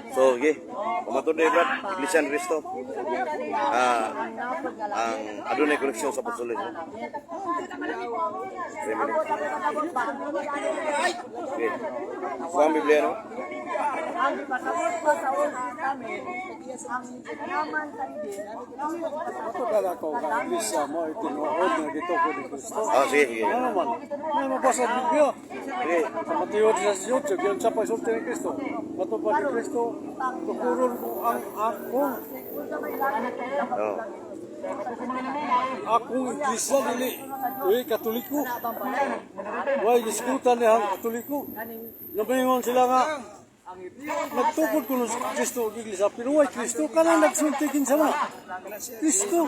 So, okay. Kumatod na Brad, Iglesia ni Cristo. Ang adunay koneksyon sa pagsulit. Okay. So, ang Biblia, no? Ang pasabot ko sa una kami, ang naman sa hindi, Ako kala ko, ang Iglesia mo, itinuod na dito ko ni Cristo. Sige, sige. Ano naman? May mabasa ng Biblia. Okay. Sa Mateo 18, yung sa pagsulti ni Cristo. Matupad ni Cristo, tukuron ko ang akong. Oh. Akong Iglesia dili. Uy, Katoliko. Uy, iskutan niya ang Katoliko. Nabayon sila nga. Nagtukod ko ng Kristo ang Iglesia. Pero why Kristo? Kana nagsultigin sa mga. Kristo.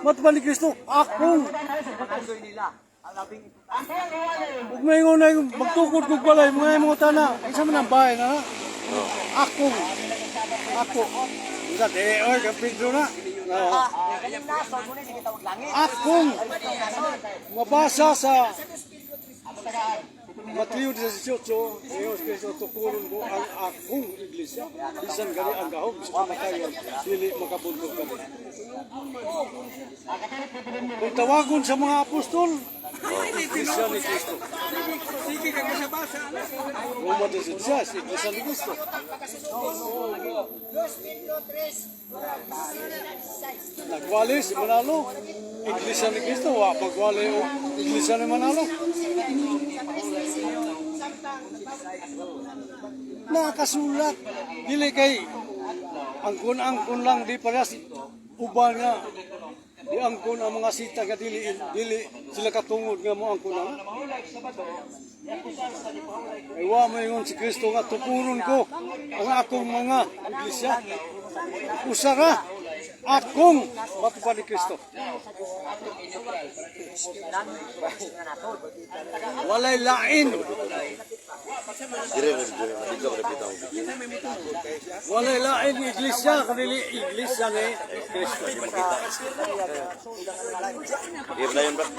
Matupad ni Kristo. Akong. Huwag may nga na yung magtukod ko pala yung mga tana. Isa man ang bahay na. Akong. Ako. Isa, oy, kapidro na. Akong. Mabasa sa Mateo 18, Diyos Kristo, tukulon ko ang akong Iglesia. Bisan gani ang gahog sa kamatayan, dili makabundok kami. Kung tawagon sa mga apostol, Iglesia ni Kristo. Roma 16, Iglesia ni Kristo. Nagwali si Manalo, Iglesia ni Kristo. Pagwali o Iglesia ni Manalo. Nakasulat, dili kay angkon lang di parehas uban nga. Di angkon ang mga sita nga dili sila katungod nga mo angkon na. Ay wa mayon si Kristo nga tukuron ko ang akong mga iglesia. Usara akong matupad ni Kristo. Walay lain. Walay lain ni iglesia kanili iglesia ni Kristo. Biblia yun, Brad.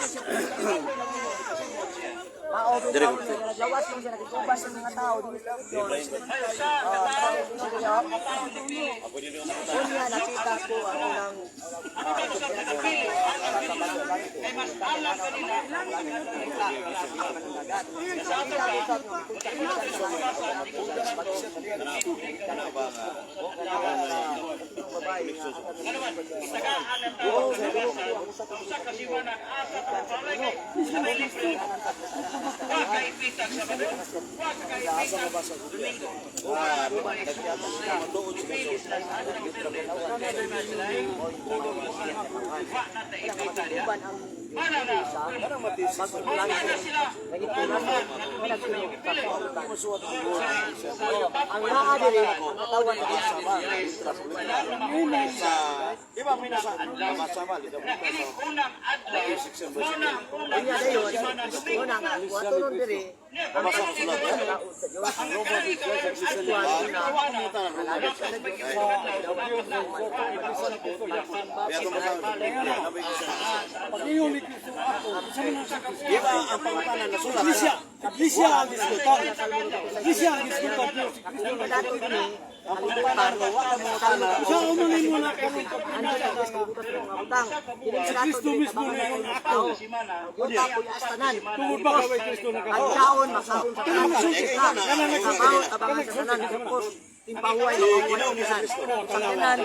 Dire ko. Nagawas yung sila nagkubas ng mga tao dito. Kunya nakita ko ang unang ang nakadiri ang katawan ng sama. Di ba may nasa sama dito? Kunya dayon, unang watunon diri ang sulat sa Diyos. Di ba ang pangalan na sulat? Iglesia ang diskutan. Iglesia ang diskutan. Siya umunin mo na karon. Kristo mismo na yung ako. Tungod ba kaway Kristo na Ang taon makabon sa kanan timpahuay ng pagkakanan. Pagkanan,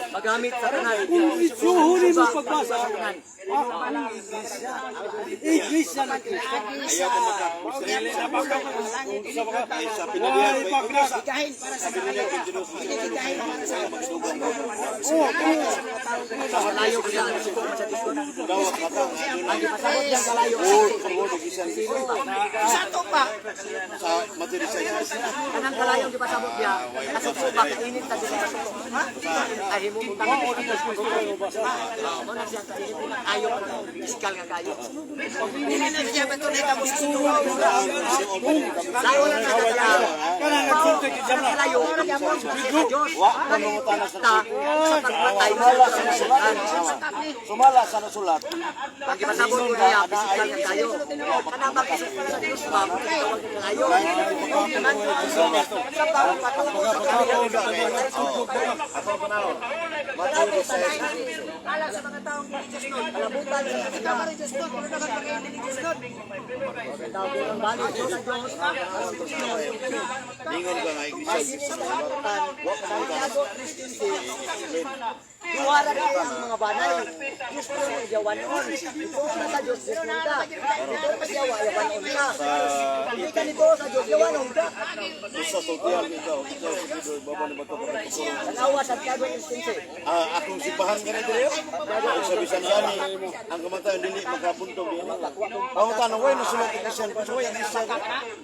magamit sa kanan. Suhuli mo pagbasa. Iglesia na Kristo. Ayaw ko magkakasarili na baka sa pinalihan ko ipagkasa. Sa pinalihan ko Pinilihan para sa magsugong ko. Kalayo ko siya sa Diyos. Dawat ka ba? Ang ipasabot niya kalayo. Isa to pa. Sa materisay. Kanang kalayo di pasabot niya. Kasi pa kainit ta sila. Ay mo utang ko dito sa mo na siya kainit ayo fiskal nga kayo. Hindi na siya betul na mo sa Layo na na. Kana nagsulti nagsulti kinsa man. Layo na gyapon sa Diyos. Wa ka mangutana sa Sa pagmatay mo Sumala sa nasulat. Sumala sa nasulat. pag ipasabot mo niya, physical ka tayo. Kana mag-isip ka sa Diyos, ma'am, tawag ka layo. Sa bawat patungkol sa kanila. Alam sa mga taong religious nun, alabutan sa mga religious nun, kung nakapag-religious nun. Tawag ang balik Diyos sa Diyos. Lingon ka nga iglesia. Iwara na ang mga banay. Diyos mo yung yawan on. Ito na sa Diyos, Diyos mo ka. Ito pa siya, yawan on ka. Hindi ka nito sa Diyos, yawan on ka. Sa sultihan ikaw baba ni bato pa. Tanawa sa Tiago Instance. Akong simbahan ka na dito. Ang sabisan gani ang kamatayon dili magkabuntog din. Pangutan way nasulat iglesia pa way iglesia.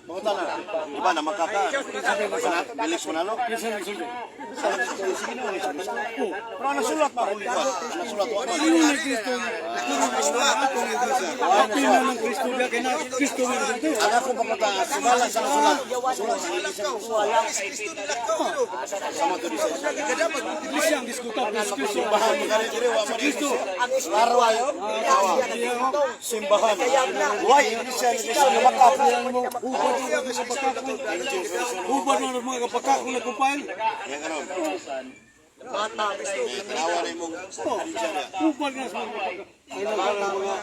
Pangutan na. Iba na makaka. Bilis manalo. Kinsa nagsulti? Sige na ulit. Pero nasulat pa ulit ba? Nasulat wa ba? Sino ni Kristo? Apil na ng Kristo dia kay na Kristo man nagsulti. Ana ko papunta sumala sa nasulat. Sulat sa iglesia. Sama to dito. Iglesia ang diskuta ng Kristo. Simbahan mo gani diri wa man Kristo. Laro ayo. Simbahan. Why iglesia na makaka. Ubad na ng mga kapakako na kumpayan. Yang karon. Mata, gusto. Tanawa na imong iglesia na. Ubad na sa mga kapakako. Ay nagkala mga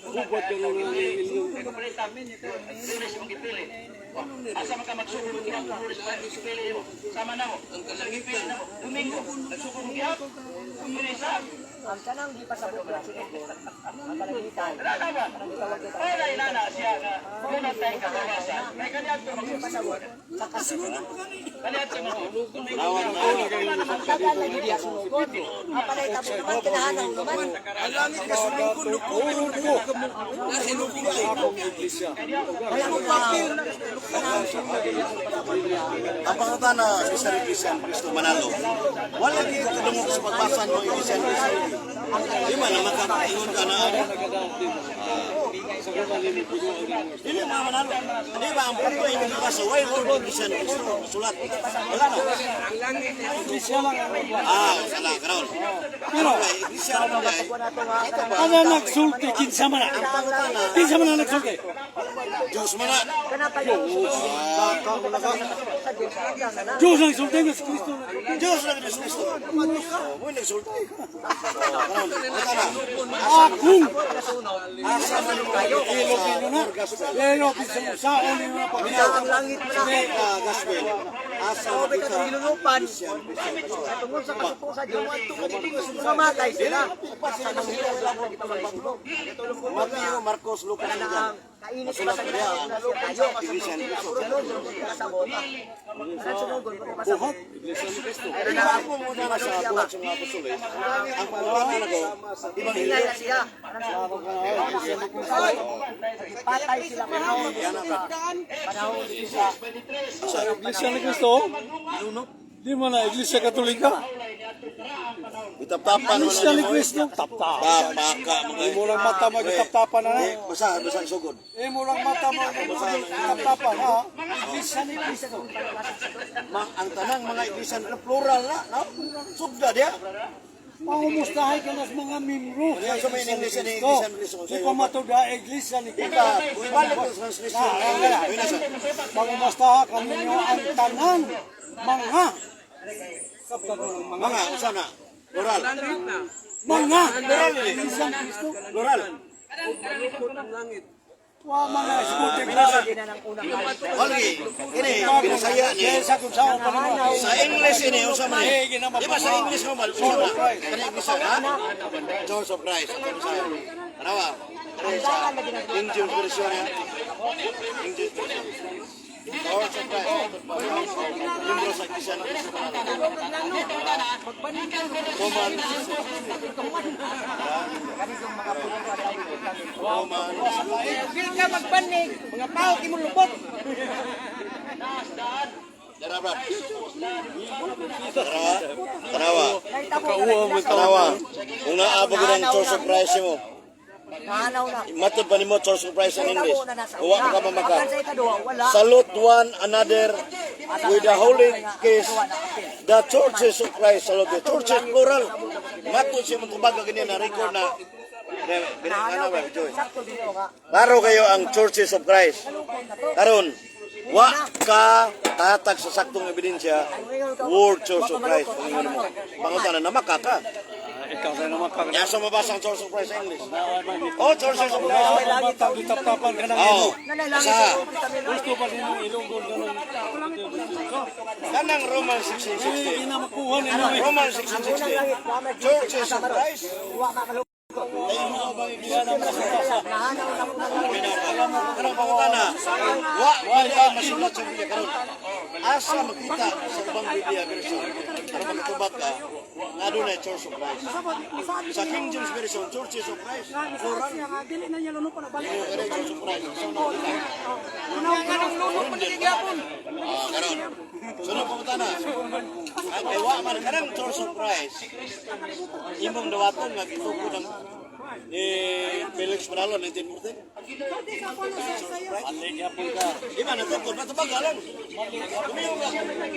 ubad ka na mga ilyong. Asa man ka magsugod mo gihapon, Flores pa ipili mo. Sama na mo. Ang ipili na mo. Domingo, nagsugod mo gihapon. Kumisa. Ang kanang di pasabot na sinunod. Ang kalangitan. Wala inana siya nga. Muna tayong kabawasan. May kaniyat ko magsugod. Sa kasunod. Kaniyat siya magsugod. Ang tagal na hindi sunugod. Ang panay tabo naman, kinahanaw naman. Kaya mo papil. Ang pangutana sa iglesia ang Kristo manalo. Wala dito kadungog sa pagbasa ng iglesia ng Kristo. Di man na makakaingon ka na. Dili man manalo. Di ba ang punto ay nabasa why Lord iglesia ng Kristo sulat. Wala no. Iglesia lang ang Sala karon. pero Iglesia ang ana nagsulti kinsa man. Kinsa man ang nagsulti? Diyos man na. Kenapa yun? Sa Diyos, hanggang na. Diyos ang sulti ng Kristo. Diyos na Diyos Kristo. Mo nagsulti. Karon, Akong Asa man kayo. ilog ninyo na. Pero saon ninyo na Bitaw ang langit mo na. gospel. Asa Sabi ka ng ilulupan. Tungkol sa kasupo sa Diyos. Mamatay sila. Sa manghirap lang na kita magbangkok. Matthew, Marcos, Lucas, and John. Kainit sila sa Diyos. Tayo. Sunod. Sa bota. Sunod. buhat. Iglesia ni Kristo. Iba ako muna na sa buhat sa mga apostol eh. Ang pangutana na ko, ibang Hinay hilo. na siya. Patay sila panahon. Panahon sa Sa Iglesia ni Kristo, di mo na Iglesia Katolika. Itap-tapan mo Iglesia na ni mo. Kristo, taptap. Papaka mga Di mo lang mata magtaptapan na na. Basa sugod. Di mo lang mata magtaptapan ha. Iglesia ni Kristo. Ang tanang mga iglesia na plural na, no? Sugda dia. Pangumustahay ka na sa mga membro. Yan sa may iglesia ni Iglesia ni Kristo. Di pa matuda Iglesia ni Kristo. Ibalik ko sa translation. Ayun na siya. Pangumustaha ka ninyo ang tanan mga kapag mga Mga, usa na. Plural. mga Iglesia ni Kristo. Plural. Wa mga iskuti klase. Wali. Ini, binasaya ni. Sa kung saan pa naman. Sa English ini, usa man. Di ba sa English mo mal? Usa na. Kana iglesia ha? Church of Christ. Kanawa. Injil version ya. Injil version. Church of Christ. Libro sa iglesia ng Kristo. Roman. Roman. Hindi ka magpanig. Mga tao, kimulubot. Dara brad. Tanawa. Tanawa. Kung naabot ko ng Church of Christ mo, Nahanaw na. matod pa ni mo Church of Christ in English. Huwag ka mamaka. Sa ikaduha, wala. Salute one another with the holy kiss, the churches of Christ, the churches plural. Mato siya magkubaga ganyan na record na ano ba, Joy? Klaro kayo ang churches of Christ. Karon, wa ka tatag sa saktong ebidensya, World Church of Christ. Pangutanan na makaka. Ikaw na naman kang Yasa mabasa ang Church of Christ sa English. Oh, Churches of Christ. matag-tapapan ka ng Oh, ilong. sa Gusto pa rin yung ilong ko ganun. kanang Romans Hindi 16:16. na makuha nila eh. Romans 16:16. Churches of Christ. Kanang pangutana. Wa masulat sa Biblia karon. Asa makita sa ubang Biblia version. Para magtubag ka, adunay Church of Christ. Sa King James version, Churches of Christ. Plural. Kanang Church of Christ. Karon. Sunod pangutana. Ang ewa man kanang Church of Christ. Imong dawaton nga gitukod ng Felix Manalo 1914. Andi niya po ka. Di ba natukod? Matabagal lang. Kumiyong ka.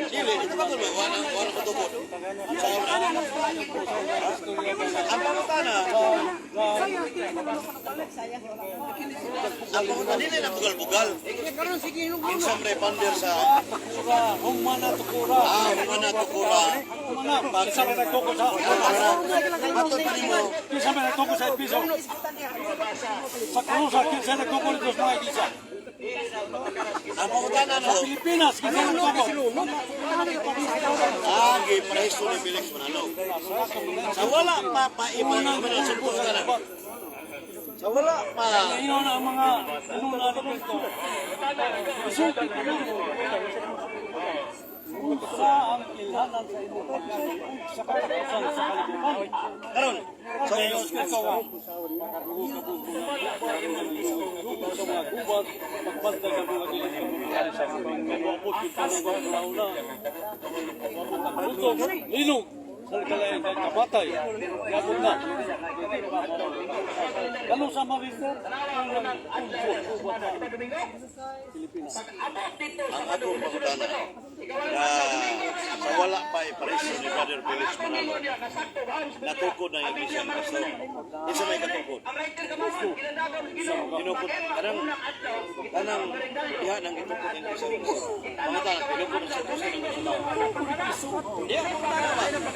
Dili, itabagal ba? Wala matukod. Ang pangutana, dili na bugal-bugal. Insang repander sa Humana tukura. humana tukura. Humana. Isa may nagtukod sa Matod pa nimo, Isa may nagtukod sa piso. Sa kanusa, kinsa nagtukod ito sa mga iglesia. ang pangutana na Pilipinas, kinsa nagtukod. agi preso ni Felix Manalo. Sa wala pa paiman naman ang pangutana. Sa wala pa. Ino na ang mga inuna ni Cristo. Isulti ko na. Sa ang ilhanan sa imo pagkain sa katapusan sa kalibutan. Karon, Sa Diyos Cristo nga. Sa mga gubat, magbantay ka mga gilid. Sa mga wapot kita ng mga launa. Wapot ang linog. Sa kalayan kay kabatay. Yabot na. Ganun sa mabibor. ang akong pangutana na sa wala pa ipareso ni Brother Felix Manalo. Natukod na Iglesia ni Cristo. Isa may katukod. Tinukod, kanang diha nang itukod ng Iglesia ni Cristo. Pangutana, tinukod na siya Cristo ng Cristo. Diya,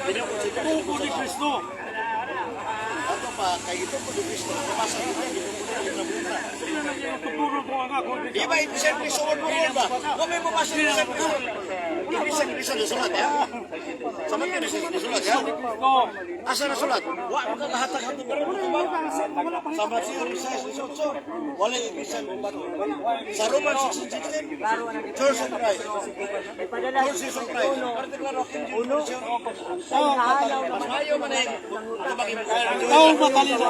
tinukod siya Tuko ni Cristo. Ato pa, kay itukod ni Cristo. Kapasa ko na, itukod na yung nabuta. Tuturo ko ang ako. Di ba, Iglesia ni Cristo, wala mo ba? Huwag may mabasa ni Iglesia ni Cristo. Iglesia ni Cristo na sulat, ya? Sa mga Iglesia ni sulat, ya? Asa na sulat? Wala ka lahat-lahat. Sa Matthew 16:18, wala yung Iglesia ni Cristo. Sa Romans 16:16, Church of Christ. Churches of Christ. Particular of King James Version. Mas mayo man eh. Taong matalino.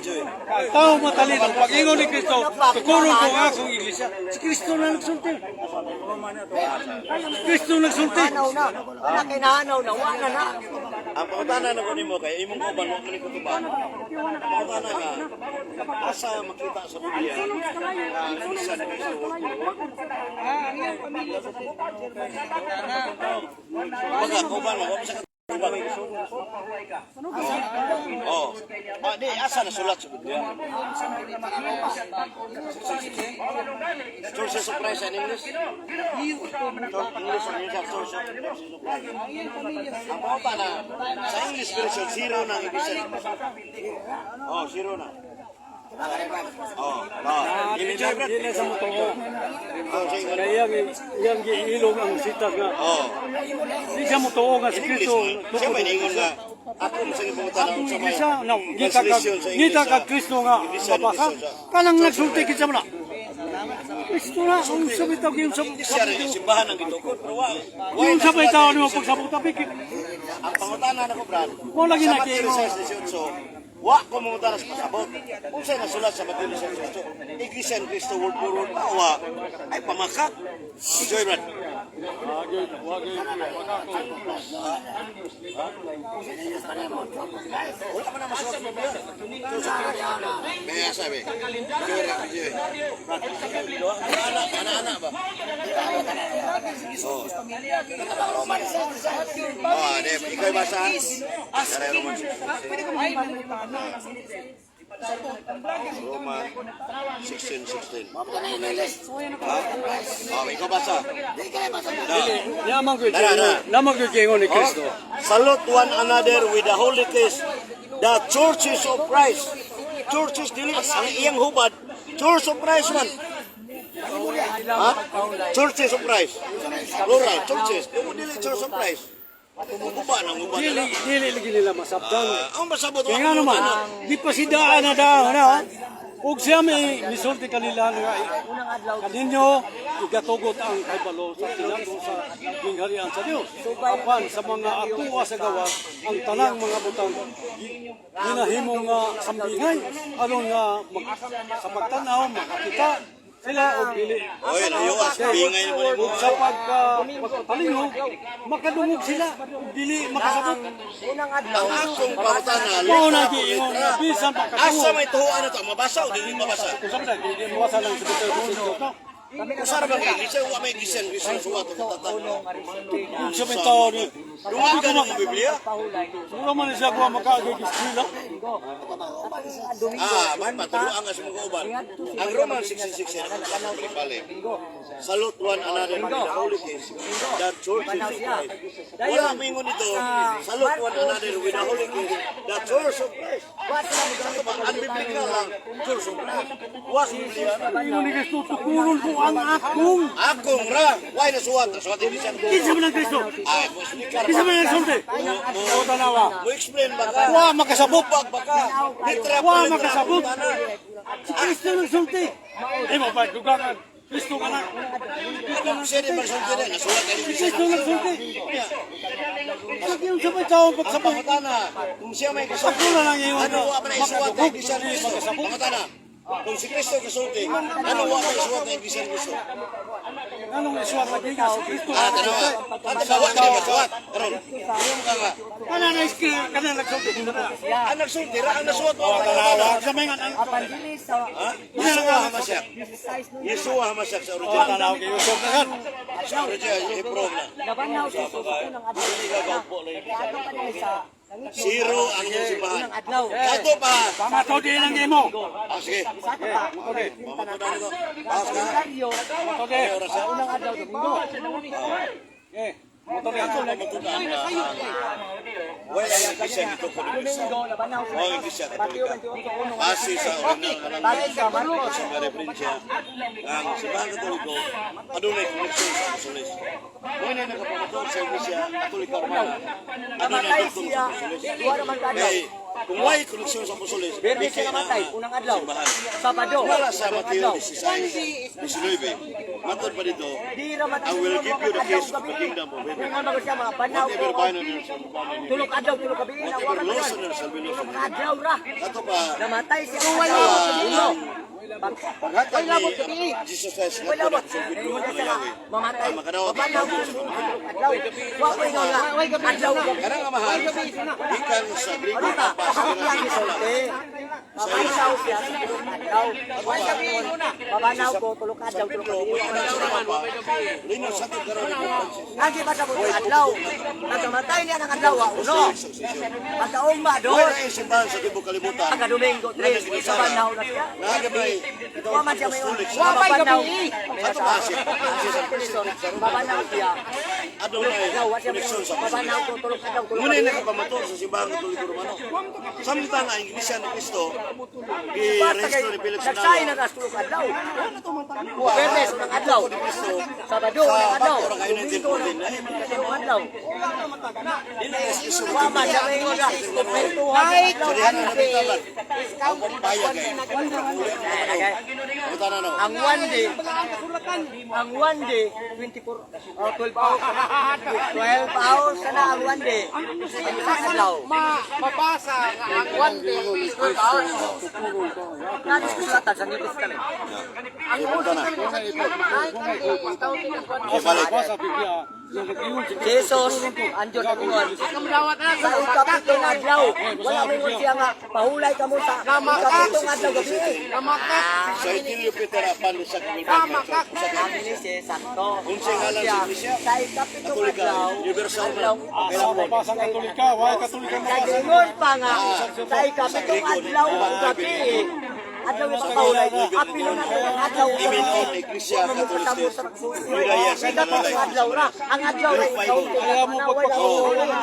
Joy. Taong matalino. Pag-ingon ni Cristo, tuturo ko ang akong iglesia. Si Cristo na nagsulti. Cristo nagsulti. Hanaw na. Wala kay nahanaw na. Wala na. Ang pangutana na ko nimo kay imong uban mo kani kutuban. Pangutana nga asa makita sa Biblia ang isa ni Cristo. Baga uban mo sa kutuban. Oh. Di asa na sulat sa Biblia. Churches of Christ in English. English and Church of Christ. Ang pangutana sa English version zero na ang ibig sabihin. Oh, zero na. Oh, i-enjoy brad. Dili sa mutuo. Oh, sige. Kaya yang giilong ang sitas nga. Oh, Di siya mutuo nga si in English. Cristo. Siya may ningon nga ako sa pangutana Ang sa may iglesia, no, translation sa English. ngita ka Cristo nga mabasa. Kanang nagsulti kita mo na. Cristo na, ang sabitaw yung Siya rin yung simbahan ng gitukod. Pero yung sabitaw ni mo pagsabot tapik. ang pangutana na ko, brad. Wala Sa Matthew ginaki. 16:18, wa ko mangutana sa pasabot. Kung sa'yo nasulat sa Matthew 16:18, Iglesia ni Cristo world for world tawa, ay pamakak. Enjoy, brad. Wala man na masulat sa Biblia. May sabi. Enjoy. Anak-anak ba? Oh, ade, ikaw basa. Dari Roman 16:16. Oh, ikaw basa. Naman ko kingon ni Kristo. Salute one another with the holy kiss. The churches of Christ. Churches dili ang iyang hubad. Church of Christ man. Ha? Churches of Christ. Plural, churches. Dili Church of Christ. Hubad ang hubad. Dili lagi nila masabtan. Ang masabot Kaya nga naman, di pa si daan na daan na. Ug siya may misulti kanila nga kaninyo igatugot ang kaybalo sa tinago sa pingharian sa Dios. Apan sa mga atuwa sa gawa ang tanang mga butang ginahimong nga sambingay aron nga sa pagtanaw makakita sila og dili. Oy, layuas bingay mo ni Ug sa pagpatalingog makadungog sila ug dili makasabot. Unang adlaw. Ang akong pangutana. Mao na giingon nga bisan pa Asa kadungog. may tuhuan na to? Mabasa o dili mabasa? Kung sa dili mo wasa lang sa bitaw no. Usara ba kay Lisa wa may gisan suwat o tatatan. Kung siya may tao ni Dungan ka ng Biblia? siguro man siya kuha makaagay-iskwila. Man matuluan ka sa mga uban. Ang Roman 16:16 ang nakapalipalik. Salute one another with the holy kiss. That church is of Christ. Wala mingon nito. Salute one another with the holy kiss. That church of Christ. Ang biblical lang. Church of Christ. Was Biblia. Ingon ni Kristo tukulon ko ang akong. Akong ra. Why na suwat? Suwat yung bisan ko. Kinsa man ang Kristo? Ay, mo speaker Kinsa ba? man ang sulti? O tanawa. Mo explain ba ka? Wa makasabot. Bag ba ka? Litra Wa pa makasabot. Si Kristo ang sulti. Ay mo pa dugangan. Kristo ka na. Anong siya rin magsulti rin? Nasulat kayo Si bisan. Kristo ang sulti. Lagi yung sabay tao Ang pagsabot. pangatana, kung siya may kasabot, Sakto na lang yung ano wa pa na isuwat na ibisan Hindi Kristo? makasabot. Pangatana, kung si Kristo kasulti, ano wa pa isuwat na ibisan Kristo? Anong isuwat na giga si Kristo? Tanawa, sawat ka ba sawat? Karon, yung ka nga, Kana na iski kana nagsulti. ang nagsulti, ra ang nasuwat mo. Tanawa. Sa mga nang Apan dili sa Yeshua Hamasyak. Yeshua Hamasyak sa original. tanaw kayo sa kagan. Sa original, i-prove na. nabanaw sa suko ng adlaw. Ato pa nila sa Zero ang iyong simbahan. unang adlaw. Kato pa. Tama to di lang mo. Sige, Sa ato pa. mamatod na nito. Bawas ka. Kalendaryo To di. sa unang adlaw Domingo. Eh, mo to di ako. Wala yung Christian dito po ni Cristo. Domingo nabanaw sa Oh, yung Christian, Mateo Katolika. 28:1. Base sa original na Base sa Marcos. sa referensya, ang simbahan katoliko, adunay koneksyon sa apostolis. Kung hindi nakapamatod sa Iglesia Katolika Romana, adunay Namatay duktong siya. sa apostolis. Duwa naman ka adlaw. Kaya, kung may koneksyon sa apostolis, Biyernes siya bigay na namatay, ang unang adlaw. simbahan. Sabado, Wala sa unang Mateo adlaw. 16:19. Matod pa dito, Di ramat I will give you the keys of the kingdom of heaven. Kaya bago siya mga banaw ko. Whatever bind on earth shall be bound in Tulog heaven. adlaw, tulog gabi na Whatever wala loose man. on earth shall be loose in Tulog heaven. adlaw ra. Kato pa, Namatay siya. Wala Paghatag ni Jesus Christ na tulad sa video ng Yahweh. mamatay. Ang makadawat Banaw ko tulog adlaw. Wa ko ikaw nga. Adlaw ko. Karang amahan, ikan sa Griko Ano ka? kapas, Pakakyan ni Solte. Mabanaw siya sa tulog adlaw. Mabanaw ko tulog adlaw, tulog Pedro, gabi. kung ikan sa mapa, linang sa tigaraw ni Francis. Lagi ba sa tulog adlaw? Nagkamatay niya ng adlaw. Uno. Pagkaong ba doon? Wala yung simbahan sa tibok kalibutan. Pagka Domingo 3, sa banaw na siya. Nagabay, Wa man siya may apostolik wa sa banaw. Ato ba siya? Babanaw siya. Adonai, Wa siya may koneksyon sa babanaw apostolis. ko tulog adlaw, tulog Ngunit gabi. nakapamatod sa simbahan katoliko Romano. Samtang ang Iglesia ni Cristo, Basta kay i-restore ni Felix nagsay Nalo. na tulog adlaw. Bernes ng adlaw. Sabado Sa ng adlaw. Pagkora kayo ng Domingo Tilpudin, ng adlaw. Hindi na excuse Wa man siya may oras. Ay, Sa dihan na nabitaban. Ang pampaya kayo. Punta na no. ang one day 24 12 hours 12 hours sana ang one day sa adlaw mabasa ang one day 12 hours kan sulatan sa New Testament ang Old Testament ay Ibalik. Sa Biblia, Jesus, andiyon ang ingon. Sa ikapitong adlaw, wala mo ingon siya nga, pahulay ka mo sa ikapitong adlaw gabi. Sa itilyo Peter apan sa Kami ni si Santo. Unsay ngalan sa iglesia? Sa ikapitong Katolika, adlaw, universal adlaw, Sa mabasa ang Katolika, why Katolika mabasa? Nag-ingon pa nga, sa ikapitong adlaw ang gabi. Adlaw yung pagpahulay, apilo na ito ang adlaw. Iminong iglesia Katolik. Bigaya sa Ikapitong adlaw na, ang adlaw na ikaw. Kaya mo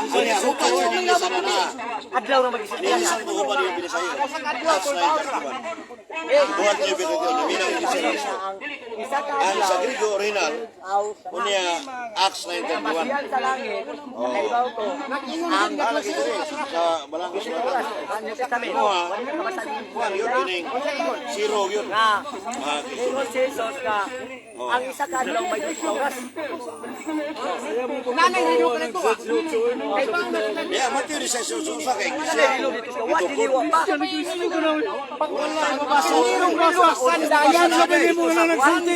Kanya upat sa iglesia na na. Adlaw na mag-isip Ini isang bukuman yung pinasayo. Last night, buhat niyo bito ito. Naminang iglesia. Isa ka Ang sa adlaw, Grigo original, aw, unya Acts 9:31. masiyan sa langit, naibaw ko, ang Lagi ito rin sa Balangkos na. Ano Testament, Mga, wala ka masaling kuhan yun, ining zero yun. nga, Ah, ingon si Jesus ka, ang isa ka adlaw may 12 oras. Yeah, Matthew 16 sa kay iglesia. Dilo dito ka, what diliwa pa? Wala, mabasa. Yan, sabi mo na nagsulti.